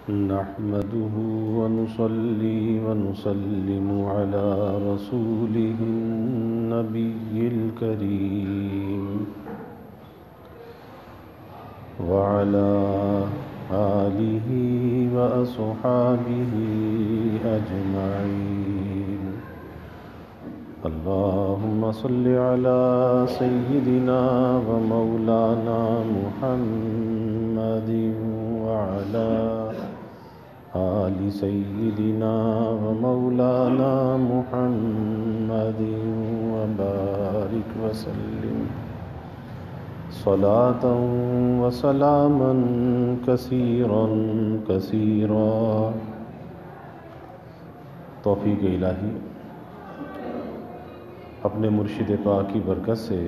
نحمده ونصلي ونسلم على رسوله النبي الكريم وعلى آله وأصحابه أجمعين. اللهم صل على سيدنا ومولانا محمد وعلى آل سيدنا ومولانا محمد وبارك وسلم صلاة وسلاما كثيرا كثيرا. توفیق الہی اپنے مرشد پاک کی برکت سے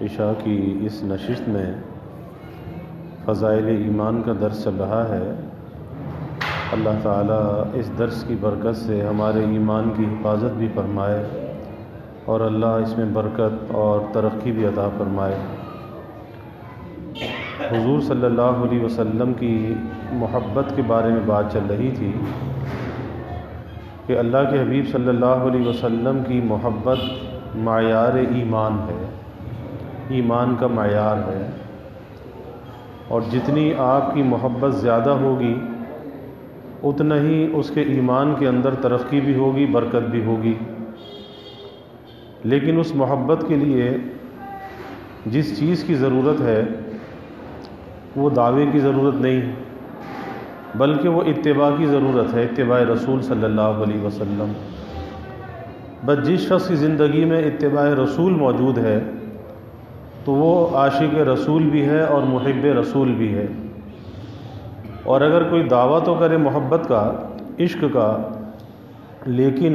عشاء کی اس نشست میں فضائل ایمان کا درس چل رہا ہے. اللہ تعالیٰ اس درس کی برکت سے ہمارے ایمان کی حفاظت بھی فرمائے اور اللہ اس میں برکت اور ترقی بھی عطا فرمائے. حضور صلی اللہ علیہ وسلم کی محبت کے بارے میں بات چل رہی تھی کہ اللہ کے حبیب صلی اللہ علیہ وسلم کی محبت معیار ایمان ہے، ایمان کا معیار ہے، اور جتنی آپ کی محبت زیادہ ہوگی اتنا ہی اس کے ایمان کے اندر ترقی بھی ہوگی، برکت بھی ہوگی. لیکن اس محبت کے لیے جس چیز کی ضرورت ہے وہ دعوے کی ضرورت نہیں بلکہ وہ اتباع کی ضرورت ہے، اتباع رسول صلی اللہ علیہ وسلم. بس جس شخص کی زندگی میں اتباع رسول موجود ہے تو وہ عاشق رسول بھی ہے اور محب رسول بھی ہے. اور اگر کوئی دعویٰ تو کرے محبت کا، عشق کا، لیکن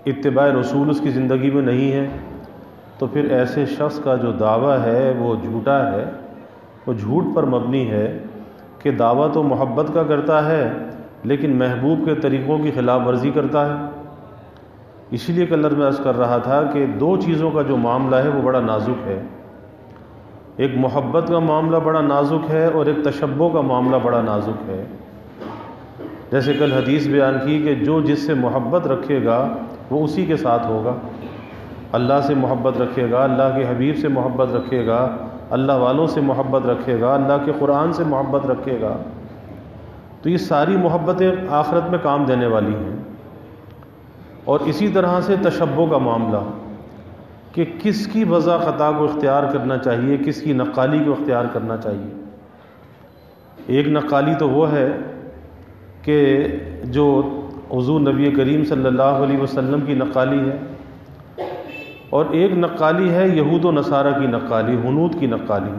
اتباع رسول اس کی زندگی میں نہیں ہے تو پھر ایسے شخص کا جو دعویٰ ہے وہ جھوٹا ہے، وہ جھوٹ پر مبنی ہے کہ دعویٰ تو محبت کا کرتا ہے لیکن محبوب کے طریقوں کی خلاف ورزی کرتا ہے. اسی لیے کل میں عرض کر رہا تھا کہ دو چیزوں کا جو معاملہ ہے وہ بڑا نازک ہے. ایک محبت کا معاملہ بڑا نازک ہے اور ایک تشبہ کا معاملہ بڑا نازک ہے. جیسے کل حدیث بیان کی کہ جو جس سے محبت رکھے گا وہ اسی کے ساتھ ہوگا. اللہ سے محبت رکھے گا، اللہ کے حبیب سے محبت رکھے گا، اللہ والوں سے محبت رکھے گا، اللہ کے قرآن سے محبت رکھے گا، تو یہ ساری محبتیں آخرت میں کام دینے والی ہیں. اور اسی طرح سے تشبہ کا معاملہ کہ کس کی وضع خطا کو اختیار کرنا چاہیے، کس کی نقالی کو اختیار کرنا چاہیے. ایک نقالی تو وہ ہے کہ جو حضور نبی کریم صلی اللہ علیہ وسلم کی نقالی ہے، اور ایک نقالی ہے یہود و نصارہ کی نقالی، ہنود کی نقالی.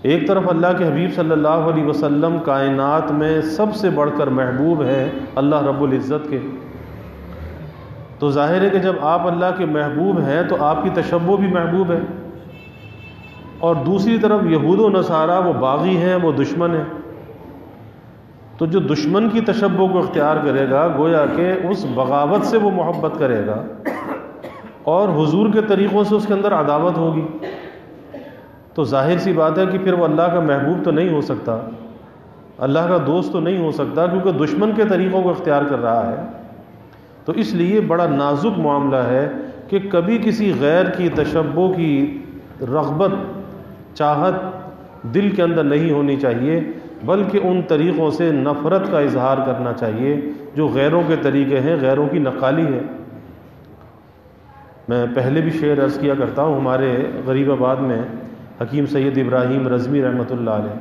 ایک طرف اللہ کے حبیب صلی اللہ علیہ وسلم کائنات میں سب سے بڑھ کر محبوب ہے اللہ رب العزت کے، تو ظاہر ہے کہ جب آپ اللہ کے محبوب ہیں تو آپ کی تشبہ بھی محبوب ہے. اور دوسری طرف یہود و نصارہ وہ باغی ہیں، وہ دشمن ہیں. تو جو دشمن کی تشبہ کو اختیار کرے گا گویا کہ اس بغاوت سے وہ محبت کرے گا اور حضور کے طریقوں سے اس کے اندر عداوت ہوگی. تو ظاہر سی بات ہے کہ پھر وہ اللہ کا محبوب تو نہیں ہو سکتا، اللہ کا دوست تو نہیں ہو سکتا، کیونکہ دشمن کے طریقوں کو اختیار کر رہا ہے. تو اس لیے بڑا نازک معاملہ ہے کہ کبھی کسی غیر کی تشبہ کی رغبت، چاہت دل کے اندر نہیں ہونی چاہیے، بلکہ ان طریقوں سے نفرت کا اظہار کرنا چاہیے جو غیروں کے طریقے ہیں، غیروں کی نقالی ہے. میں پہلے بھی شعر عرض کیا کرتا ہوں، ہمارے غریب آباد میں حکیم سید ابراہیم رضوی رحمۃ اللہ علیہ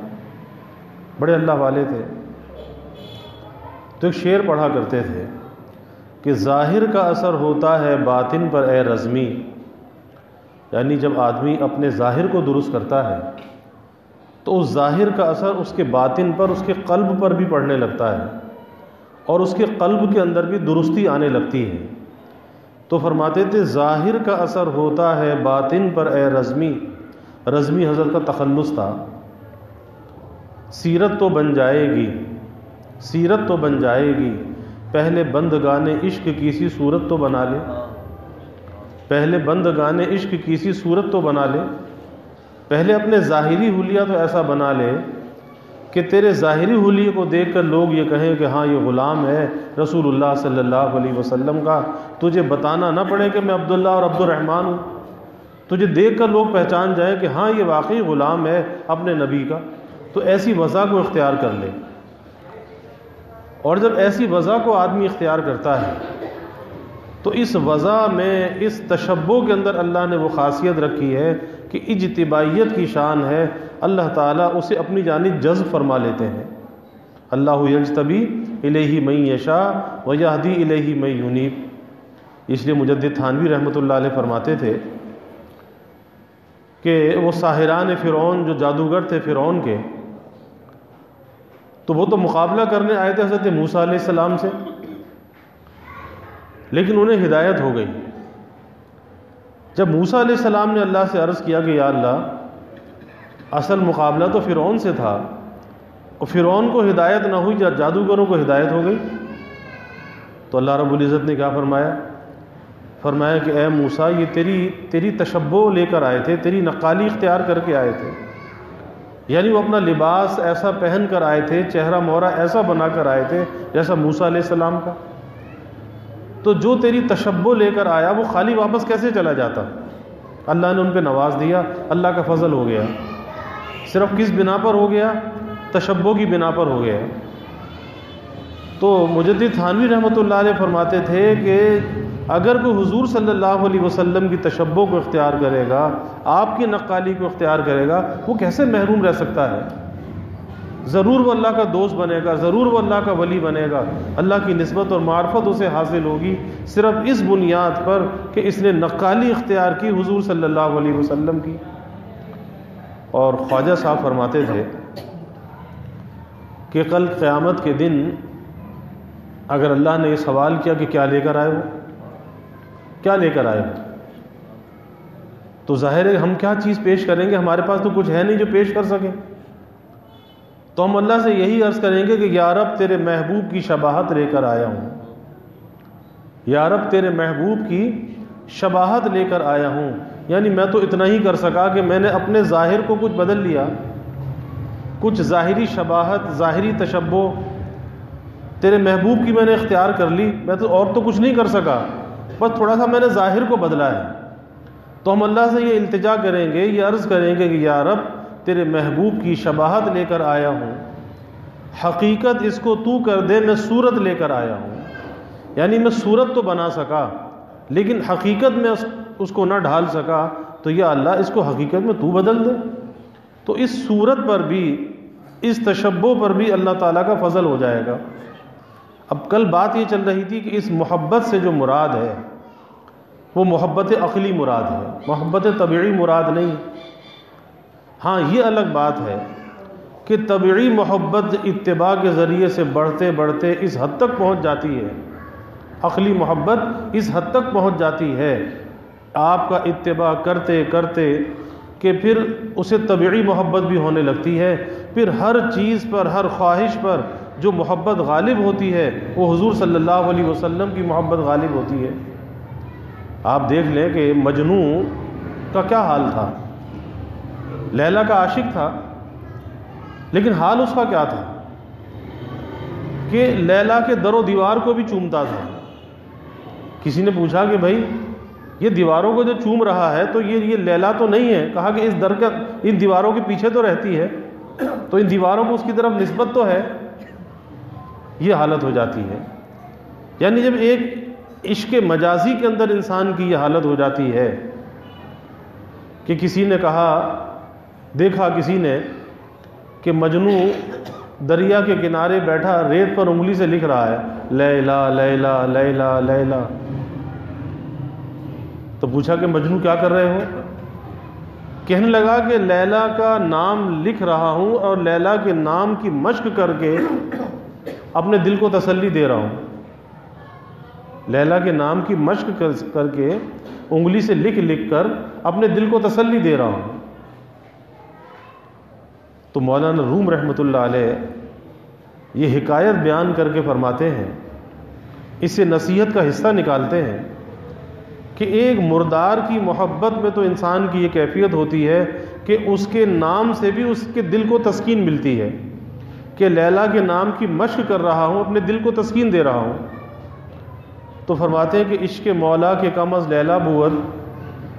بڑے اللہ والے تھے. تو ایک شعر پڑھا کرتے تھے کہ ظاہر کا اثر ہوتا ہے باطن پر اے رضمی، یعنی جب آدمی اپنے ظاہر کو درست کرتا ہے تو اس ظاہر کا اثر اس کے باطن پر، اس کے قلب پر بھی پڑنے لگتا ہے اور اس کے قلب کے اندر بھی درستی آنے لگتی ہے. تو فرماتے تھے ظاہر کا اثر ہوتا ہے باطن پر اے رضمی. رضمی حضرت کا تخلص تھا. سیرت تو بن جائے گی، سیرت تو بن جائے گی، پہلے بندگان عشق کی سی صورت تو بنا لے، پہلے بندگان عشق کی سی صورت تو بنا لے. پہلے اپنے ظاہری حلیہ تو ایسا بنا لے کہ تیرے ظاہری حلیے کو دیکھ کر لوگ یہ کہیں کہ ہاں یہ غلام ہے رسول اللہ صلی اللہ علیہ وسلم کا، تجھے بتانا نہ پڑے کہ میں عبداللہ اور عبد الرحمن ہوں، تجھے دیکھ کر لوگ پہچان جائیں کہ ہاں یہ واقعی غلام ہے اپنے نبی کا، تو ایسی وضع کو اختیار کر لے۔ اور جب ایسی وضع کو آدمی اختیار کرتا ہے تو اس وضع میں، اس تشبہ کے اندر اللہ نے وہ خاصیت رکھی ہے کہ اجتبائیت کی شان ہے، اللہ تعالیٰ اسے اپنی جانب جذب فرما لیتے ہیں۔ اللہ یجتبی الیہ من یشاء ویہدی الیہ من ینیب۔ اس لیے مجدد تھانوی رحمۃ اللہ علیہ فرماتے تھے کہ وہ ساحران فرعون جو جادوگر تھے فرعون کے، تو وہ تو مقابلہ کرنے آئے تھے حضرت موسیٰ علیہ السلام سے، لیکن انہیں ہدایت ہو گئی۔ جب موسیٰ علیہ السلام نے اللہ سے عرض کیا کہ یا اللہ اصل مقابلہ تو فرعون سے تھا، اور فرعون کو ہدایت نہ ہوئی، جادوگروں کو ہدایت ہو گئی، تو اللہ رب العزت نے کیا فرمایا کہ اے موسیٰ یہ تیری تشبہ لے کر آئے تھے، تیری نقالی اختیار کر کے آئے تھے، یعنی وہ اپنا لباس ایسا پہن کر آئے تھے، چہرہ مہرہ ایسا بنا کر آئے تھے جیسا موسیٰ علیہ السلام کا، تو جو تیری تشبہ لے کر آیا وہ خالی واپس کیسے چلا جاتا؟ اللہ نے ان پہ نواز دیا، اللہ کا فضل ہو گیا۔ صرف کس بنا پر ہو گیا؟ تشبہ کی بنا پر ہو گیا۔ تو مجدد تھانوی رحمۃ اللہ علیہ فرماتے تھے کہ اگر کوئی حضور صلی اللہ علیہ وسلم کی تشبہ کو اختیار کرے گا، آپ کی نقالی کو اختیار کرے گا، وہ کیسے محروم رہ سکتا ہے؟ ضرور وہ اللہ کا دوست بنے گا، ضرور وہ اللہ کا ولی بنے گا، اللہ کی نسبت اور معرفت اسے حاصل ہوگی، صرف اس بنیاد پر کہ اس نے نقالی اختیار کی حضور صلی اللہ علیہ وسلم کی۔ اور خواجہ صاحب فرماتے تھے کہ کل قیامت کے دن اگر اللہ نے یہ سوال کیا کہ کیا لے کر آئے ہو، کیا لے کر آئے ہو، تو ظاہر ہے ہم کیا چیز پیش کریں گے؟ ہمارے پاس تو کچھ ہے نہیں جو پیش کر سکیں، تو ہم اللہ سے یہی عرض کریں گے کہ یا رب تیرے محبوب کی شباہت لے کر آیا ہوں، یا رب تیرے محبوب کی شباہت لے کر آیا ہوں، یعنی میں تو اتنا ہی کر سکا کہ میں نے اپنے ظاہر کو کچھ بدل لیا، کچھ ظاہری شباہت، ظاہری تشبہ تیرے محبوب کی میں نے اختیار کر لی، میں تو اور تو کچھ نہیں کر سکا، بس تھوڑا سا میں نے ظاہر کو بدلا ہے۔ تو ہم اللہ سے یہ التجا کریں گے، یہ عرض کریں گے کہ یا رب تیرے محبوب کی شباہت لے کر آیا ہوں، حقیقت اس کو تو کر دے، میں صورت لے کر آیا ہوں، یعنی میں صورت تو بنا سکا لیکن حقیقت میں اس کو نہ ڈھال سکا، تو یا اللہ اس کو حقیقت میں تو بدل دے۔ تو اس صورت پر بھی، اس تشبہ پر بھی اللہ تعالیٰ کا فضل ہو جائے گا۔ اب کل بات یہ چل رہی تھی کہ اس محبت سے جو مراد ہے وہ محبت عقلی مراد ہے، محبت طبیعی مراد نہیں۔ ہاں یہ الگ بات ہے کہ طبیعی محبت اتباع کے ذریعے سے بڑھتے بڑھتے اس حد تک پہنچ جاتی ہے، عقلی محبت اس حد تک پہنچ جاتی ہے آپ کا اتباع کرتے کرتے کہ پھر اسے طبیعی محبت بھی ہونے لگتی ہے، پھر ہر چیز پر، ہر خواہش پر جو محبت غالب ہوتی ہے وہ حضور صلی اللہ علیہ وسلم کی محبت غالب ہوتی ہے۔ آپ دیکھ لیں کہ مجنوں کا کیا حال تھا، لیلا کا عاشق تھا، لیکن حال اس کا کیا تھا کہ لیلا کے در و دیوار کو بھی چومتا تھا۔ کسی نے پوچھا کہ بھائی یہ دیواروں کو جو چوم رہا ہے تو یہ لیلا تو نہیں ہے؟ کہا کہ اس در کا، ان دیواروں کے پیچھے تو رہتی ہے، تو ان دیواروں کو اس کی طرف نسبت تو ہے۔ یہ حالت ہو جاتی ہے، یعنی جب ایک عشق مجازی کے اندر انسان کی یہ حالت ہو جاتی ہے کہ کسی نے کہا، دیکھا کسی نے کہ مجنوں دریا کے کنارے بیٹھا ریت پر انگلی سے لکھ رہا ہے لیلا لیلا لیلا لیلا، تو پوچھا کہ مجنوں کیا کر رہے ہو؟ کہنے لگا کہ لیلا کا نام لکھ رہا ہوں اور لیلا کے نام کی مشق کر کے اپنے دل کو تسلی دے رہا ہوں، لیلا کے نام کی مشق کر کے انگلی سے لکھ کر اپنے دل کو تسلی دے رہا ہوں۔ تو مولانا روم رحمۃ اللہ علیہ یہ حکایت بیان کر کے فرماتے ہیں، اس سے نصیحت کا حصہ نکالتے ہیں کہ ایک مردار کی محبت میں تو انسان کی یہ کیفیت ہوتی ہے کہ اس کے نام سے بھی اس کے دل کو تسکین ملتی ہے، کہ لیلا کے نام کی مشق کر رہا ہوں، اپنے دل کو تسکین دے رہا ہوں، تو فرماتے ہیں کہ عشق مولا کے کم از لیلا بود،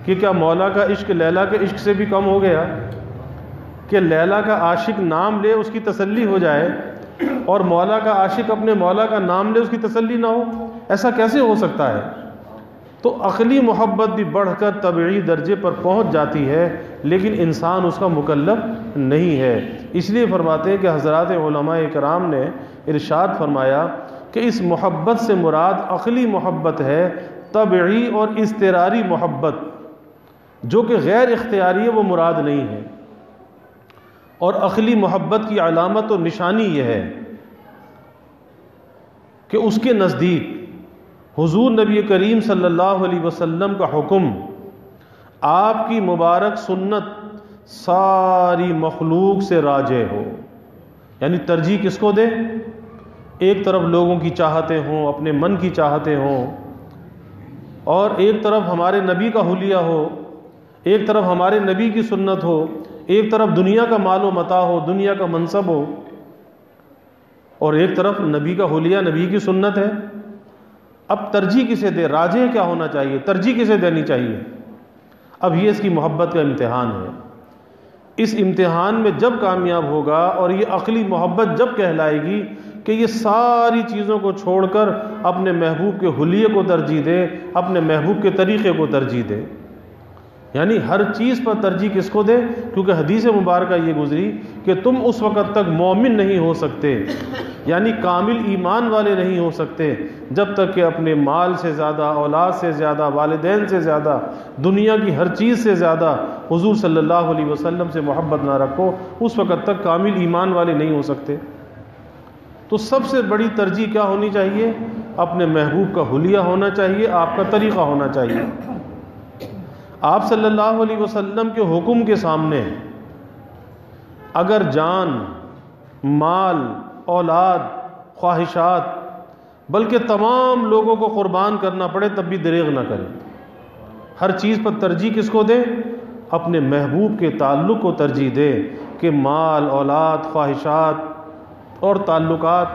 کہ کیا مولا کا عشق لیلا کے عشق سے بھی کم ہو گیا؟ کہ لیلا کا عاشق نام لے اس کی تسلی ہو جائے اور مولا کا عاشق اپنے مولا کا نام لے اس کی تسلی نہ ہو؟ ایسا کیسے ہو سکتا ہے؟ تو عقلی محبت بھی بڑھ کر طبعی درجے پر پہنچ جاتی ہے، لیکن انسان اس کا مکلف نہیں ہے۔ اس لیے فرماتے ہیں کہ حضرات علماء کرام نے ارشاد فرمایا کہ اس محبت سے مراد عقلی محبت ہے، طبعی اور اضطراری محبت جو کہ غیر اختیاری ہے وہ مراد نہیں ہے۔ اور عقلی محبت کی علامت و نشانی یہ ہے کہ اس کے نزدیک حضور نبی کریم صلی اللہ علیہ وسلم کا حکم، آپ کی مبارک سنت ساری مخلوق سے راجح ہو۔ یعنی ترجیح کس کو دے؟ ایک طرف لوگوں کی چاہتے ہوں، اپنے من کی چاہتے ہوں، اور ایک طرف ہمارے نبی کا حلیہ ہو، ایک طرف ہمارے نبی کی سنت ہو، ایک طرف دنیا کا مال و متاع ہو، دنیا کا منصب ہو، اور ایک طرف نبی کا حلیہ، نبی کی سنت ہے۔ اب ترجیح کسے دے؟ راجح کیا ہونا چاہیے؟ ترجیح کسے دینی چاہیے؟ اب یہ اس کی محبت کا امتحان ہے۔ اس امتحان میں جب کامیاب ہوگا اور یہ عقلی محبت جب کہلائے گی کہ یہ ساری چیزوں کو چھوڑ کر اپنے محبوب کے حلیے کو ترجیح دے، اپنے محبوب کے طریقے کو ترجیح دے، یعنی ہر چیز پر ترجیح کس کو دے؟ کیونکہ حدیث مبارکہ یہ گزری کہ تم اس وقت تک مومن نہیں ہو سکتے، یعنی کامل ایمان والے نہیں ہو سکتے، جب تک کہ اپنے مال سے زیادہ، اولاد سے زیادہ، والدین سے زیادہ، دنیا کی ہر چیز سے زیادہ حضور صلی اللہ علیہ وسلم سے محبت نہ رکھو، اس وقت تک کامل ایمان والے نہیں ہو سکتے۔ تو سب سے بڑی ترجیح کیا ہونی چاہیے؟ اپنے محبوب کا حلیہ ہونا چاہیے، آپ کا طریقہ ہونا چاہیے۔ آپ صلی اللہ علیہ وسلم کے حکم کے سامنے اگر جان، مال، اولاد، خواہشات، بلکہ تمام لوگوں کو قربان کرنا پڑے تب بھی دریغ نہ کرے۔ ہر چیز پر ترجیح کس کو دے؟ اپنے محبوب کے تعلق کو ترجیح دے کہ مال، اولاد، خواہشات اور تعلقات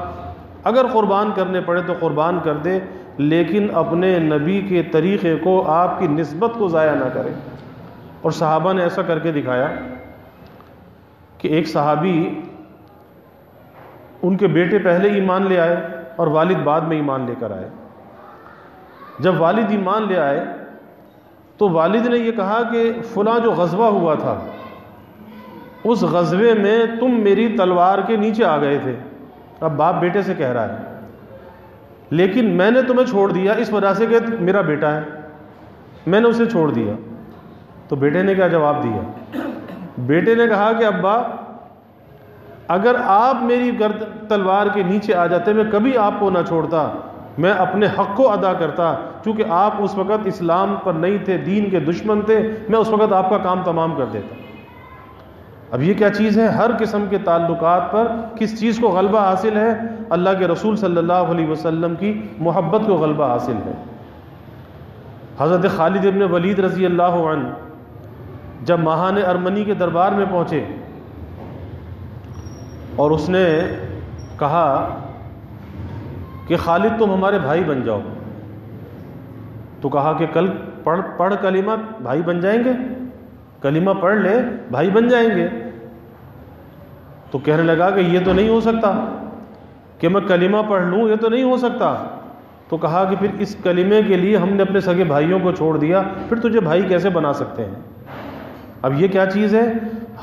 اگر قربان کرنے پڑے تو قربان کر دے، لیکن اپنے نبی کے طریقے کو، آپ کی نسبت کو ضائع نہ کرے۔ اور صحابہ نے ایسا کر کے دکھایا کہ ایک صحابی، ان کے بیٹے پہلے ایمان لے آئے اور والد بعد میں ایمان لے کر آئے۔ جب والد ایمان لے آئے تو والد نے یہ کہا کہ فلاں جو غزوہ ہوا تھا اس غزوے میں تم میری تلوار کے نیچے آ گئے تھے۔ اب باپ بیٹے سے کہہ رہا ہے، لیکن میں نے تمہیں چھوڑ دیا اس وجہ سے کہ میرا بیٹا ہے، میں نے اسے چھوڑ دیا۔ تو بیٹے نے کیا جواب دیا؟ بیٹے نے کہا کہ ابا اگر آپ میری تلوار کے نیچے آ جاتے میں کبھی آپ کو نہ چھوڑتا، میں اپنے حق کو ادا کرتا، چونکہ آپ اس وقت اسلام پر نہیں تھے، دین کے دشمن تھے، میں اس وقت آپ کا کام تمام کر دیتا۔ اب یہ کیا چیز ہے؟ ہر قسم کے تعلقات پر کس چیز کو غلبہ حاصل ہے؟ اللہ کے رسول صلی اللہ علیہ وسلم کی محبت کو غلبہ حاصل ہے۔ حضرت خالد ابن ولید رضی اللہ عنہ جب ماہان ارمنی کے دربار میں پہنچے اور اس نے کہا کہ خالد تم ہمارے بھائی بن جاؤ، تو کہا کہ کل پڑھ کلمہ، بھائی بن جائیں گے، کلمہ پڑھ لے بھائی بن جائیں گے۔ تو کہنے لگا کہ یہ تو نہیں ہو سکتا کہ میں کلمہ پڑھ لوں، یہ تو نہیں ہو سکتا۔ تو کہا کہ پھر اس کلمے کے لیے ہم نے اپنے سگے بھائیوں کو چھوڑ دیا، پھر تجھے بھائی کیسے بنا سکتے ہیں؟ اب یہ کیا چیز ہے؟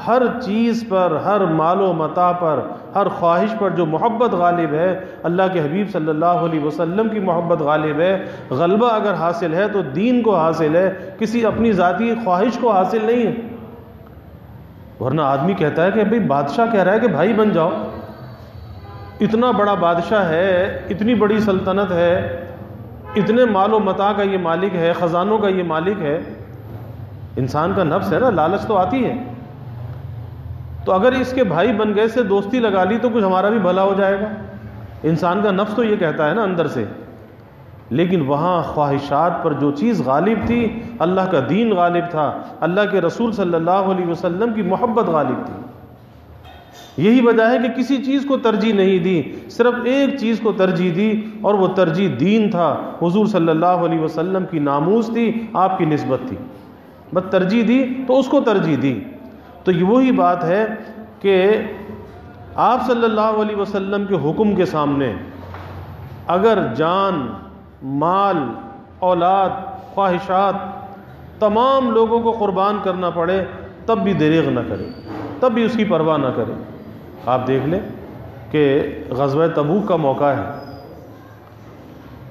ہر چیز پر، ہر مال و متاع پر، ہر خواہش پر جو محبت غالب ہے، اللہ کے حبیب صلی اللہ علیہ وسلم کی محبت غالب ہے۔ غلبہ اگر حاصل ہے تو دین کو حاصل ہے، کسی اپنی ذاتی خواہش کو حاصل نہیں ہے۔ ورنہ آدمی کہتا ہے کہ بھئی بادشاہ کہہ رہا ہے کہ بھائی بن جاؤ، اتنا بڑا بادشاہ ہے، اتنی بڑی سلطنت ہے، اتنے مال و متاع کا یہ مالک ہے، خزانوں کا یہ مالک ہے۔ انسان کا نفس ہے نا، لالچ تو آتی ہے۔ تو اگر اس کے بھائی بن گئے سے دوستی لگا لی تو کچھ ہمارا بھی بھلا ہو جائے گا۔ انسان کا نفس تو یہ کہتا ہے نا اندر سے، لیکن وہاں خواہشات پر جو چیز غالب تھی، اللہ کا دین غالب تھا، اللہ کے رسول صلی اللہ علیہ وسلم کی محبت غالب تھی۔ یہی وجہ ہے کہ کسی چیز کو ترجیح نہیں دی، صرف ایک چیز کو ترجیح دی، اور وہ ترجیح دین تھا، حضور صلی اللہ علیہ وسلم کی ناموس تھی، آپ کی نسبت تھی، بس ترجیح دی تو اس کو ترجیح دی۔ تو یہ وہی بات ہے کہ آپ صلی اللہ علیہ وسلم کے حکم کے سامنے اگر جان، مال، اولاد، خواہشات تمام لوگوں کو قربان کرنا پڑے تب بھی دریغ نہ کرے، تب بھی اس کی پرواہ نہ کرے۔ آپ دیکھ لیں کہ غزوہ تبوک کا موقع ہے،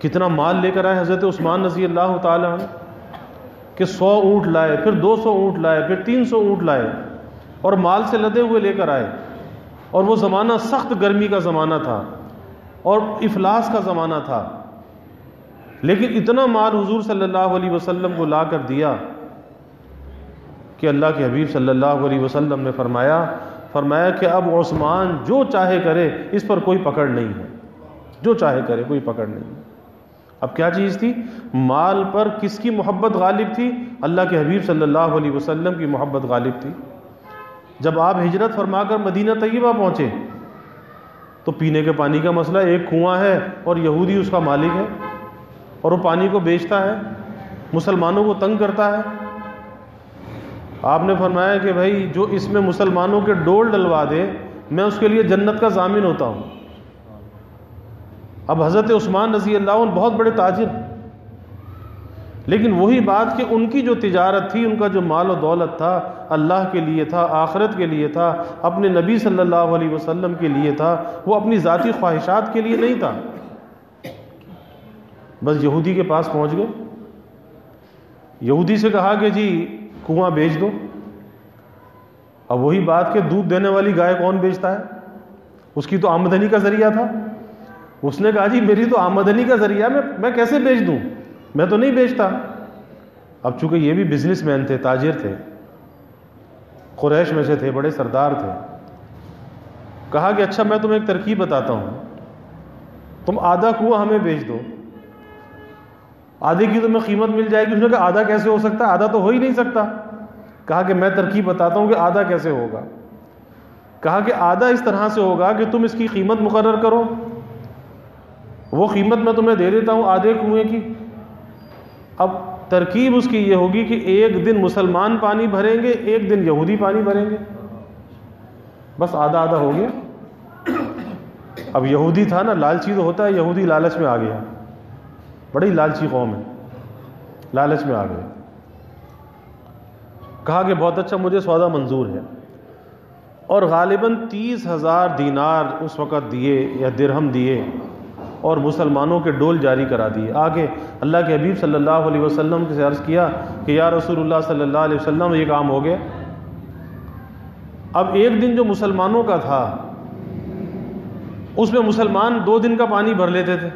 کتنا مال لے کر آئے حضرت عثمان رضی اللہ تعالی عنہ، کہ 100 اونٹ لائے، پھر 200 اونٹ لائے، پھر 300 اونٹ لائے، اور مال سے لدے ہوئے لے کر آئے۔ اور وہ زمانہ سخت گرمی کا زمانہ تھا اور افلاس کا زمانہ تھا، لیکن اتنا مال حضور صلی اللہ علیہ وسلم کو لا کر دیا کہ اللہ کے حبیب صلی اللہ علیہ وسلم نے فرمایا کہ اب عثمان جو چاہے کرے، اس پر کوئی پکڑ نہیں ہے، جو چاہے کرے کوئی پکڑ نہیں ہے۔ اب کیا چیز تھی؟ مال پر کس کی محبت غالب تھی؟ اللہ کے حبیب صلی اللہ علیہ وسلم کی محبت غالب تھی۔ جب آپ ہجرت فرما کر مدینہ طیبہ پہنچے تو پینے کے پانی کا مسئلہ، ایک کنواں ہے اور یہودی اس کا مالک ہے، اور وہ پانی کو بیچتا ہے، مسلمانوں کو تنگ کرتا ہے۔ آپ نے فرمایا کہ بھائی جو اس میں مسلمانوں کے ڈول ڈلوا دے میں اس کے لیے جنت کا ضامن ہوتا ہوں۔ اب حضرت عثمان رضی اللہ عنہ بہت بڑے تاجر، لیکن وہی بات کہ ان کی جو تجارت تھی، ان کا جو مال و دولت تھا، اللہ کے لیے تھا، آخرت کے لیے تھا، اپنے نبی صلی اللہ علیہ وسلم کے لیے تھا، وہ اپنی ذاتی خواہشات کے لیے نہیں تھا۔ بس یہودی کے پاس پہنچ گئے، یہودی سے کہا کہ جی کنواں بیچ دو۔ اب وہی بات کہ دودھ دینے والی گائے کون بیچتا ہے؟ اس کی تو آمدنی کا ذریعہ تھا۔ اس نے کہا جی میری تو آمدنی کا ذریعہ، میں کیسے بیچ دوں، میں تو نہیں بیچتا۔ اب چونکہ یہ بھی بزنس مین تھے، تاجر تھے، قریش میں سے تھے، بڑے سردار تھے، کہا کہ اچھا میں تمہیں ایک ترکیب بتاتا ہوں، تم آدھا کنواں ہمیں بیچ دو، آدھے کی تمہیں قیمت مل جائے گی۔ اس نے کہا آدھا کیسے ہو سکتا ہے، آدھا تو ہو ہی نہیں سکتا۔ کہا کہ میں ترکیب بتاتا ہوں کہ آدھا کیسے ہوگا۔ کہا کہ آدھا اس طرح سے ہوگا کہ تم اس کی قیمت مقرر کرو، وہ قیمت میں تمہیں دے دیتا ہوں آدھے کنویں کی۔ اب ترکیب اس کی یہ ہوگی کہ ایک دن مسلمان پانی بھریں گے، ایک دن یہودی پانی بھریں گے، بس آدھا آدھا ہو گیا۔ اب یہودی تھا نا، لالچی تو ہوتا ہے، یہودی لالچ میں آ گیا، بڑی لالچی قوم ہے، لالچ میں آ گئے۔ کہا کہ بہت اچھا، مجھے سودا منظور ہے، اور غالباً 30,000 دینار اس وقت دیے یا درہم دیے، اور مسلمانوں کے ڈول جاری کرا دیے۔ آگے اللہ کے حبیب صلی اللہ علیہ وسلم سے عرض کیا کہ یا رسول اللہ صلی اللہ علیہ وسلم یہ کام ہو گیا۔ اب ایک دن جو مسلمانوں کا تھا اس میں مسلمان 2 دن کا پانی بھر لیتے تھے،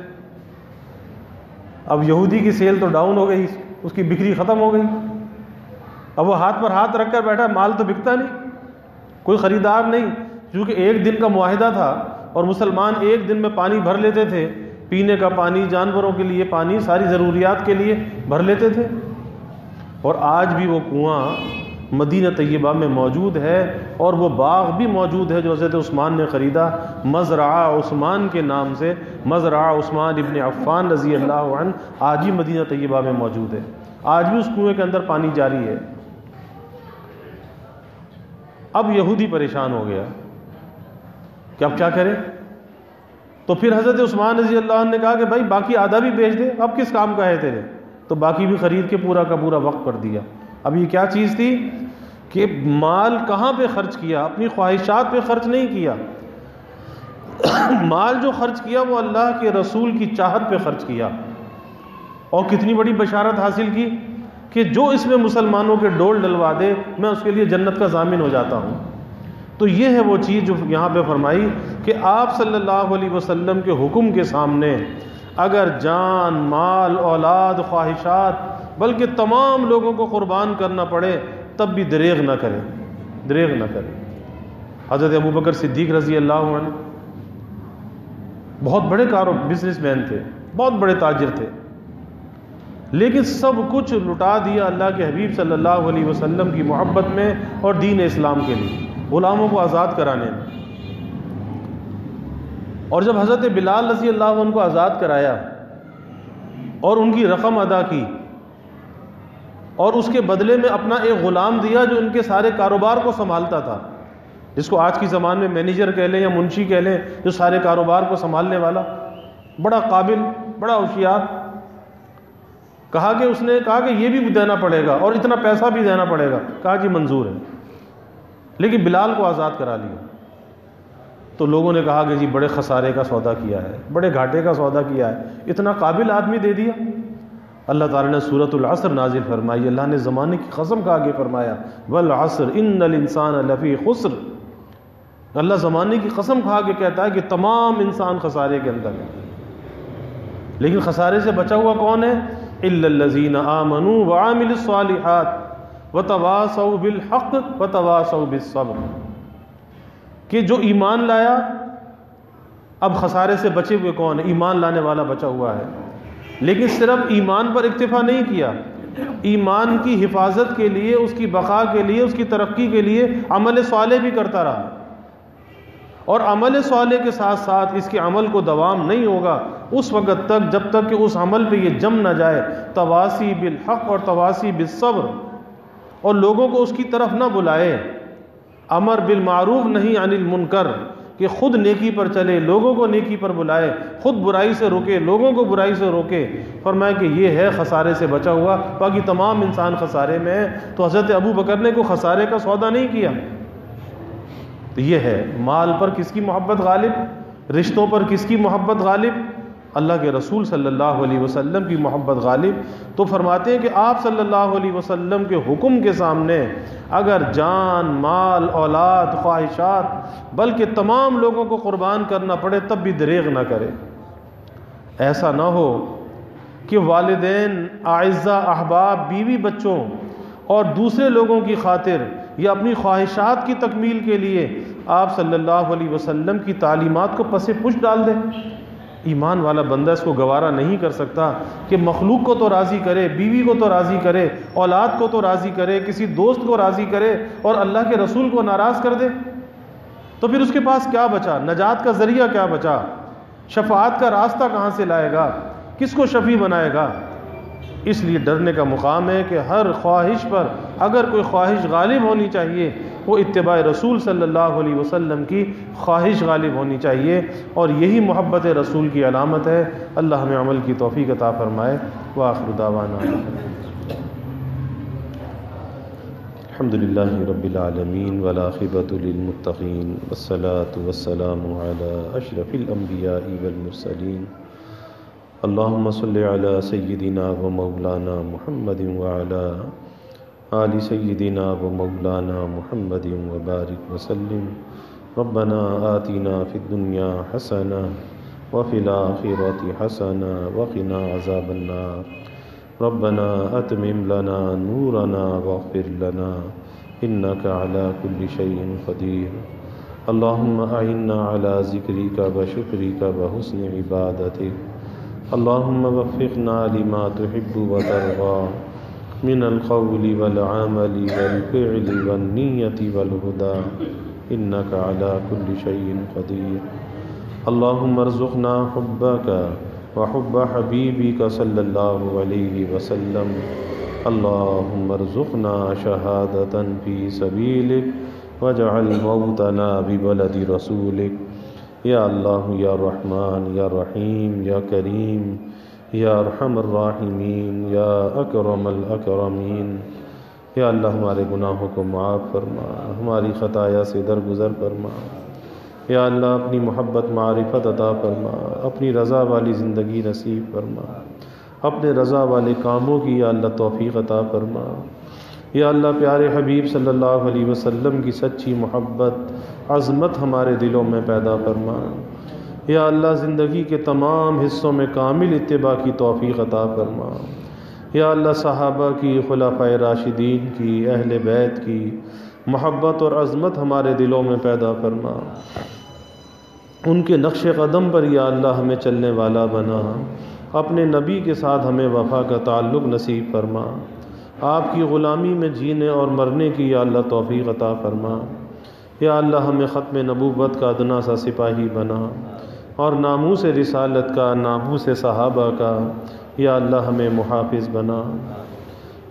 اب یہودی کی سیل تو ڈاؤن ہو گئی، اس کی بکری ختم ہو گئی۔ اب وہ ہاتھ پر ہاتھ رکھ کر بیٹھا، مال تو بکتا نہیں، کوئی خریدار نہیں، کیونکہ ایک دن کا معاہدہ تھا اور مسلمان ایک دن میں پانی بھر لیتے تھے، پینے کا پانی، جانوروں کے لیے پانی، ساری ضروریات کے لیے بھر لیتے تھے۔ اور آج بھی وہ کنواں مدینہ طیبہ میں موجود ہے، اور وہ باغ بھی موجود ہے جو حضرت عثمان نے خریدا، مزرعہ عثمان کے نام سے، مزرعہ عثمان ابن عفان رضی اللہ عنہ، آج ہی مدینہ طیبہ میں موجود ہے، آج بھی اس کنویں کے اندر پانی جاری ہے۔ اب یہودی پریشان ہو گیا کہ اب کیا کرے؟ تو پھر حضرت عثمان رضی اللہ عنہ نے کہا کہ بھائی باقی آدھا بھی بیچ دے، اب کس کام کا ہے تیرے؟ تو باقی بھی خرید کے پورا کا پورا وقف کر دیا۔ اب یہ کیا چیز تھی کہ مال کہاں پہ خرچ کیا؟ اپنی خواہشات پہ خرچ نہیں کیا، مال جو خرچ کیا وہ اللہ کے رسول کی چاہت پہ خرچ کیا، اور کتنی بڑی بشارت حاصل کی کہ جو اس میں مسلمانوں کے ڈول ڈلوا دے میں اس کے لیے جنت کا ضامن ہو جاتا ہوں۔ تو یہ ہے وہ چیز جو یہاں پہ فرمائی کہ آپ صلی اللہ علیہ وسلم کے حکم کے سامنے اگر جان، مال، اولاد، خواہشات بلکہ تمام لوگوں کو قربان کرنا پڑے تب بھی دریغ نہ کرے، دریغ نہ کرے۔ حضرت ابوبکر صدیق رضی اللہ عنہ بہت بڑے بزنس مین تھے، بہت بڑے تاجر تھے، لیکن سب کچھ لٹا دیا اللہ کے حبیب صلی اللہ علیہ وسلم کی محبت میں اور دین اسلام کے لیے، غلاموں کو آزاد کرانے میں۔ اور جب حضرت بلال رضی اللہ عنہ کو آزاد کرایا اور ان کی رقم ادا کی اور اس کے بدلے میں اپنا ایک غلام دیا جو ان کے سارے کاروبار کو سنبھالتا تھا، جس کو آج کی زبان میں مینیجر کہہ لیں یا منشی کہہ لیں، جو سارے کاروبار کو سنبھالنے والا، بڑا قابل، بڑا ہوشیار، اس نے کہا کہ یہ بھی دینا پڑے گا اور اتنا پیسہ بھی دینا پڑے گا، کہا جی منظور ہے، لیکن بلال کو آزاد کرا لیا۔ تو لوگوں نے کہا کہ جی بڑے خسارے کا سودا کیا ہے، بڑے گھاٹے کا سودا کیا ہے، اتنا قابل آدمی دے دیا۔ اللہ تعالیٰ نے سورۃ العصر نازل فرمائی، اللہ نے زمانے کی قسم کھا کے فرمایا والعصر ان الانسان لفی خسر، اللہ زمانے کی قسم کھا کے کہتا ہے کہ تمام انسان خسارے کے اندر ہے، لیکن خسارے سے بچا ہوا کون ہے؟ الا الذین آمنوا وعملوا الصالحات وتواصوا بالحق وتواصوا بالصبر، کہ جو ایمان لایا، اب خسارے سے بچے ہوئے کون ہے؟ ایمان لانے والا بچا ہوا ہے، لیکن صرف ایمان پر اکتفا نہیں کیا، ایمان کی حفاظت کے لیے، اس کی بقا کے لیے، اس کی ترقی کے لیے عمل صالح بھی کرتا رہا، اور عمل صالح کے ساتھ ساتھ اس کے عمل کو دوام نہیں ہوگا اس وقت تک جب تک کہ اس عمل پہ یہ جم نہ جائے تواسی بالحق اور تواسی بالصبر، اور لوگوں کو اس کی طرف نہ بلائے، امر بالمعروف نہیں عن المنکر، کہ خود نیکی پر چلے، لوگوں کو نیکی پر بلائے، خود برائی سے روکے، لوگوں کو برائی سے روکے۔ فرمایا کہ یہ ہے خسارے سے بچا ہوا، باقی تمام انسان خسارے میں ہے۔ تو حضرت ابو بکر نے کوئی خسارے کا سودا نہیں کیا۔ تو یہ ہے، مال پر کس کی محبت غالب، رشتوں پر کس کی محبت غالب؟ اللہ کے رسول صلی اللہ علیہ وسلم کی محبت غالب۔ تو فرماتے ہیں کہ آپ صلی اللہ علیہ وسلم کے حکم کے سامنے اگر جان، مال، اولاد، خواہشات، بلکہ تمام لوگوں کو قربان کرنا پڑے تب بھی دریغ نہ کرے۔ ایسا نہ ہو کہ والدین، اعزاء، احباب، بیوی بچوں اور دوسرے لوگوں کی خاطر یا اپنی خواہشات کی تکمیل کے لیے آپ صلی اللہ علیہ وسلم کی تعلیمات کو پس پش ڈال دیں۔ ایمان والا بندہ اس کو گوارا نہیں کر سکتا کہ مخلوق کو تو راضی کرے، بیوی کو تو راضی کرے، اولاد کو تو راضی کرے، کسی دوست کو راضی کرے اور اللہ کے رسول کو ناراض کر دے، تو پھر اس کے پاس کیا بچا؟ نجات کا ذریعہ کیا بچا؟ شفاعت کا راستہ کہاں سے لائے گا؟ کس کو شفیع بنائے گا؟ اس لیے ڈرنے کا مقام ہے کہ ہر خواہش پر اگر کوئی خواہش غالب ہونی چاہیے وہ اتباع رسول صلی اللہ علیہ وسلم کی خواہش غالب ہونی چاہیے، اور یہی محبت رسول کی علامت ہے۔ اللہ ہمیں عمل کی توفیق عطا فرمائے۔ وآخر دعوانا الحمدللہ رب العالمین والعاقبۃ للمتقین والصلاة والسلام علی اشرف الانبیاء والمرسلین۔ اللہم صلی علی سیدنا و مولانا محمد وعلی آل سیدنا و مولانا محمد وبارک وسلم۔ ربنا آتنا فی الدنیا حسنہ وفی الآخرۃ حسنہ وقنا عذاب النار۔ ربنا اتمم لنا نورنا واغفر لنا انک علی کل شیء قدیر۔ اللہم اعنا علی ذکرک و شکرک و حسن عبادتک۔ اللہم وفقنا لما تحب وترضى من القول والعمل والفعل والنیة والهدى انك على كل شيء قدیر۔ اللہم ارزقنا حبك وحب حبیبك صلی اللہ علیہ وسلم۔ اللہم ارزقنا شہادة فی سبیلک واجعل موتنا ببلد رسولک۔ یا اللہ، یا رحمان، یا رحیم، یا کریم، یا ارحم الراحمین، یا اکرم الاکرمین۔ یا اللہ ہمارے گناہوں کو معاف فرما، ہماری خطایا سے درگزر فرما۔ یا اللہ اپنی محبت معرفت عطا فرما، اپنی رضا والی زندگی نصیب فرما، اپنے رضا والے کاموں کی یا اللہ توفیق عطا فرما۔ یا اللہ پیارے حبیب صلی اللہ علیہ وسلم کی سچی محبت، عظمت ہمارے دلوں میں پیدا فرما۔ یا اللہ زندگی کے تمام حصوں میں کامل اتباع کی توفیق عطا فرما۔ یا اللہ صحابہ کی، خلفائے راشدین کی، اہل بیت کی محبت اور عظمت ہمارے دلوں میں پیدا فرما۔ ان کے نقش قدم پر یا اللہ ہمیں چلنے والا بنا۔ اپنے نبی کے ساتھ ہمیں وفا کا تعلق نصیب فرما۔ آپ کی غلامی میں جینے اور مرنے کی یا اللہ توفیق عطا فرما۔ یا اللہ ہمیں ختم نبوت کا ادنا سا سپاہی بنا۔ اور ناموس رسالت کا، ناموس صحابہ کا یا اللہ ہمیں محافظ بنا۔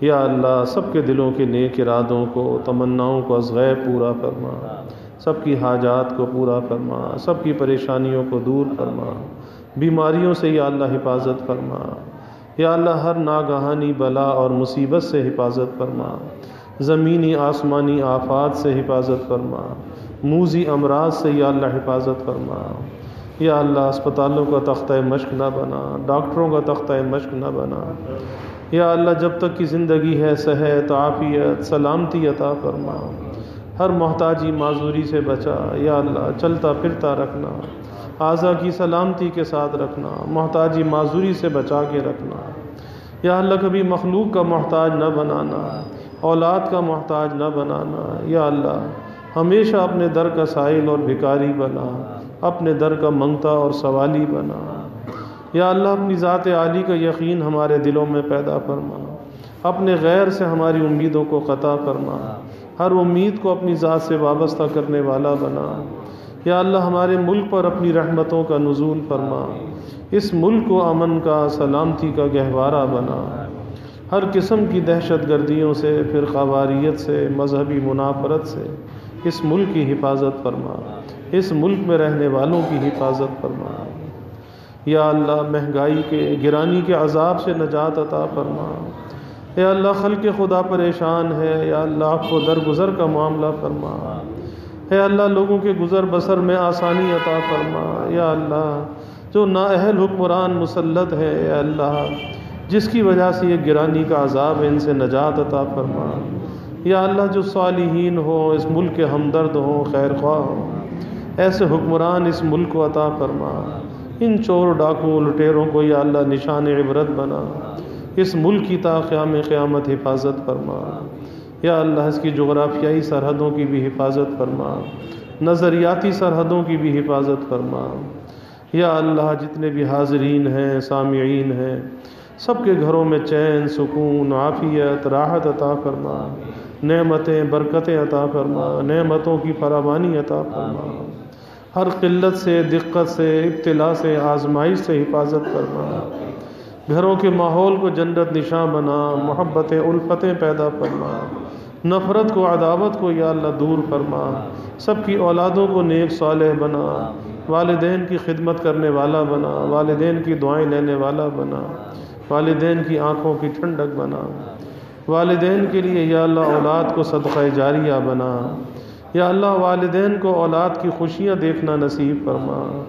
یا اللہ سب کے دلوں کے نیک ارادوں کو، تمناؤں کو از غیب پورا فرما، سب کی حاجات کو پورا فرما، سب کی پریشانیوں کو دور فرما، بیماریوں سے یا اللہ حفاظت فرما۔ یا اللہ ہر ناگہانی بلا اور مصیبت سے حفاظت فرما، زمینی آسمانی آفات سے حفاظت فرما، موذی امراض سے یا اللہ حفاظت فرما۔ یا اللہ اسپتالوں کا تختہ مشق نہ بنا، ڈاکٹروں کا تختہ مشق نہ بنا۔ یا اللہ جب تک کی زندگی ہے صحت، عافیت، سلامتی عطا فرما، ہر محتاجی معذوری سے بچا۔ یا اللہ چلتا پھرتا رکھنا، اعضاء کی سلامتی کے ساتھ رکھنا، محتاجی معذوری سے بچا کے رکھنا۔ یا اللہ کبھی مخلوق کا محتاج نہ بنانا، اولاد کا محتاج نہ بنانا۔ یا اللہ ہمیشہ اپنے در کا سائل اور بھکاری بنا، اپنے در کا منگتا اور سوالی بنا۔ یا اللہ اپنی ذات عالی کا یقین ہمارے دلوں میں پیدا فرما، اپنے غیر سے ہماری امیدوں کو قطع فرما، ہر امید کو اپنی ذات سے وابستہ کرنے والا بنا۔ یا اللہ ہمارے ملک پر اپنی رحمتوں کا نزول فرما، اس ملک کو امن کا، سلامتی کا گہوارہ بنا، ہر قسم کی دہشت گردیوں سے، فرقہ واریت سے، مذہبی منافرت سے اس ملک کی حفاظت فرما، اس ملک میں رہنے والوں کی حفاظت فرما۔ یا اللہ مہنگائی کے، گرانی کے عذاب سے نجات عطا فرما۔ یا اللہ خلق خدا پریشان ہے، یا اللہ آپ کو درگزر کا معاملہ فرما۔ اے اللہ لوگوں کے گزر بسر میں آسانی عطا فرما۔ یا اللہ جو نااہل حکمران مسلط ہے، اے اللہ جس کی وجہ سے یہ گرانی کا عذاب ہے، ان سے نجات عطا فرما۔ یا اللہ جو صالحین ہوں، اس ملک کے ہمدرد ہوں، خیر خواہ ہوں، ایسے حکمران اس ملک کو عطا فرما۔ ان چور ڈاکوں لٹیروں کو یا اللہ نشان عبرت بنا، اس ملک کی تا قیام قیامت حفاظت فرما۔ یا اللہ اس کی جغرافیائی سرحدوں کی بھی حفاظت فرما، نظریاتی سرحدوں کی بھی حفاظت فرما۔ یا اللہ جتنے بھی حاضرین ہیں، سامعین ہیں، سب کے گھروں میں چین، سکون، عافیت، راحت عطا فرما، نعمتیں، برکتیں عطا فرما، نعمتوں کی فراوانی عطا فرما، ہر قلت سے، دقت سے، ابتلا سے، آزمائش سے حفاظت فرما، گھروں کے ماحول کو جنت نشاں بنا، محبتیں، الفتیں پیدا فرما، نفرت کو، عداوت کو یا اللہ دور فرما، سب کی اولادوں کو نیک صالح بنا، والدین کی خدمت کرنے والا بنا، والدین کی دعائیں لینے والا بنا، والدین کی آنکھوں کی ٹھنڈک بنا، والدین کے لیے یا اللہ اولاد کو صدقہ جاریہ بنا۔ یا اللہ والدین کو اولاد کی خوشیاں دیکھنا نصیب فرما۔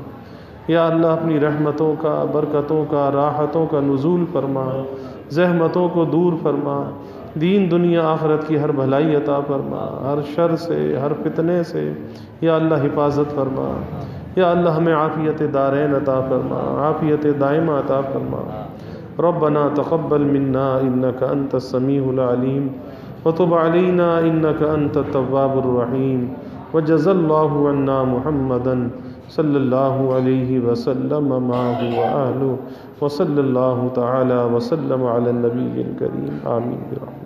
یا اللہ اپنی رحمتوں کا، برکتوں کا، راحتوں کا نزول فرما، زحمتوں کو دور فرما، دین دنیا آخرت کی ہر بھلائی عطا فرما، ہر شر سے، ہر فتنے سے یا اللہ حفاظت فرما۔ یا اللہ ہمیں عافیت دارین عطا فرما، عافیت دائمہ عطا فرما۔ ربنا تقبل منا انك انت السميع العليم وتب علينا انك انت التواب الرحيم وجزى الله عنا محمدا صلى الله عليه وسلم معه وآله وصلى الله تعالى وسلم على النبي الكريم آمين برحمته۔